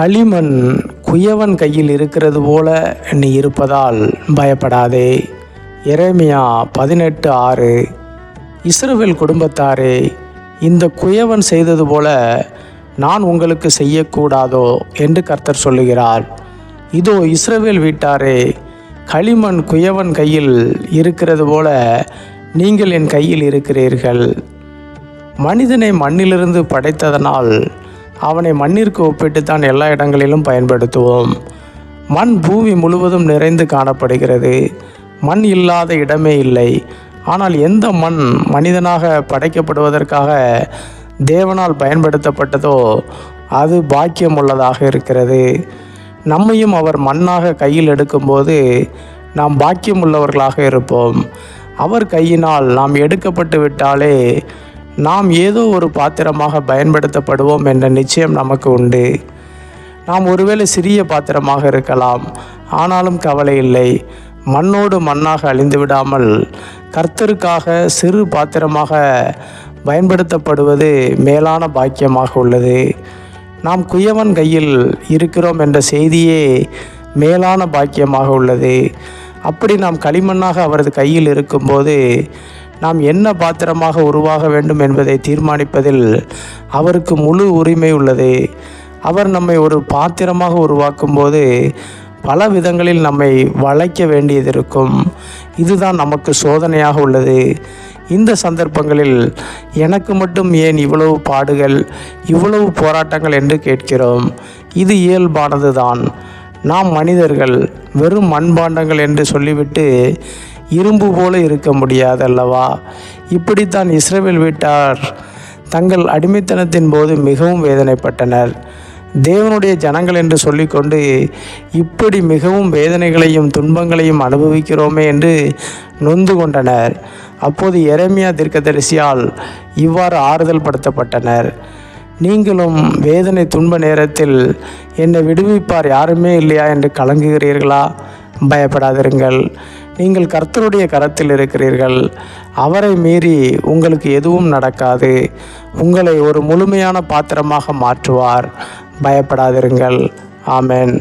களிமண் குயவன் கையில் இருக்கிறது போல நீ இருப்பதால் பயப்படாதே. எரேமியா 18:6. இஸ்ரவேல் குடும்பத்தாரே, இந்த குயவன் செய்தது போல நான் உங்களுக்கு செய்யக்கூடாதோ என்று கர்த்தர் சொல்லுகிறார். இதோ இஸ்ரவேல் வீட்டாரே, களிமண் குயவன் கையில் இருக்கிறது போல நீங்கள் என் கையில் இருக்கிறீர்கள். மனிதனை மண்ணிலிருந்து படைத்ததனால் அவனை மண்ணிற்கு ஒப்பிட்டுத்தான் எல்லா இடங்களிலும் பயன்படுத்துவோம். மண் பூமி முழுவதும் நிறைந்து காணப்படுகிறது. மண் இல்லாத இடமே இல்லை. ஆனால் எந்த மண் மனிதனாக படைக்கப்படுவதற்காக தேவனால் பயன்படுத்தப்பட்டதோ அது பாக்கியம் உள்ளதாக இருக்கிறது. நம்மையும் அவர் மண்ணாக கையில் எடுக்கும்போது நாம் பாக்கியம் உள்ளவர்களாக இருப்போம். அவர் கையினால் நாம் எடுக்கப்பட்டு விட்டாலே நாம் ஏதோ ஒரு பாத்திரமாக பயன்படுத்தப்படுவோம் என்ற நிச்சயம் நமக்கு உண்டு. நாம் ஒருவேளை சிறிய பாத்திரமாக இருக்கலாம், ஆனாலும் கவலை இல்லை. மண்ணோடு மண்ணாக அழிந்து விடாமல் கர்த்தருக்காக சிறு பாத்திரமாக பயன்படுத்தப்படுவது மேலான பாக்கியமாக உள்ளது. நாம் குயவன் கையில் இருக்கிறோம் என்ற செய்தியே மேலான பாக்கியமாக உள்ளது. அப்படி நாம் களிமண்ணாக அவரது கையில் இருக்கும்போது நாம் என்ன பாத்திரமாக உருவாக வேண்டும் என்பதை தீர்மானிப்பதில் அவருக்கு முழு உரிமை உள்ளது. அவர் நம்மை ஒரு பாத்திரமாக உருவாக்கும் போது பல விதங்களில் நம்மை வளைக்க வேண்டியது இருக்கும். இதுதான் நமக்கு சோதனையாக உள்ளது. இந்த சந்தர்ப்பங்களில் எனக்கு மட்டும் ஏன் இவ்வளவு பாடுகள், இவ்வளவு போராட்டங்கள் என்று கேட்கிறோம். இது இயல்பானது தான். நாம் மனிதர்கள் வெறும் மண்பாண்டங்கள் என்று சொல்லிவிட்டு இரும்பு போல இருக்க முடியாதல்லவா? இப்படித்தான் இஸ்ரவேல் வீட்டார் தங்கள் அடிமைத்தனத்தின் போது மிகவும் வேதனைப்பட்டனர். தேவனுடைய ஜனங்கள் என்று சொல்லிக்கொண்டு இப்படி மிகவும் வேதனைகளையும் துன்பங்களையும் அனுபவிக்கிறோமே என்று நொந்து கொண்டனர். அப்போது எரேமியா தீர்க்கதரிசியால் இவ்வாறு ஆறுதல் படுத்தப்பட்டனர். நீங்களும் வேதனை துன்ப நேரத்தில் என்னை விடுவிப்பார் யாருமே இல்லையா என்று கலங்குகிறீர்களா? பயப்படாதிருங்கள். நீங்கள் கர்த்தருடைய கரத்தில் இருக்கிறீர்கள். அவரை மீறி உங்களுக்கு எதுவும் நடக்காது. உங்களை ஒரு முழுமையான பாத்திரமாக மாற்றுவார். பயப்படாதிருங்கள். ஆமென்.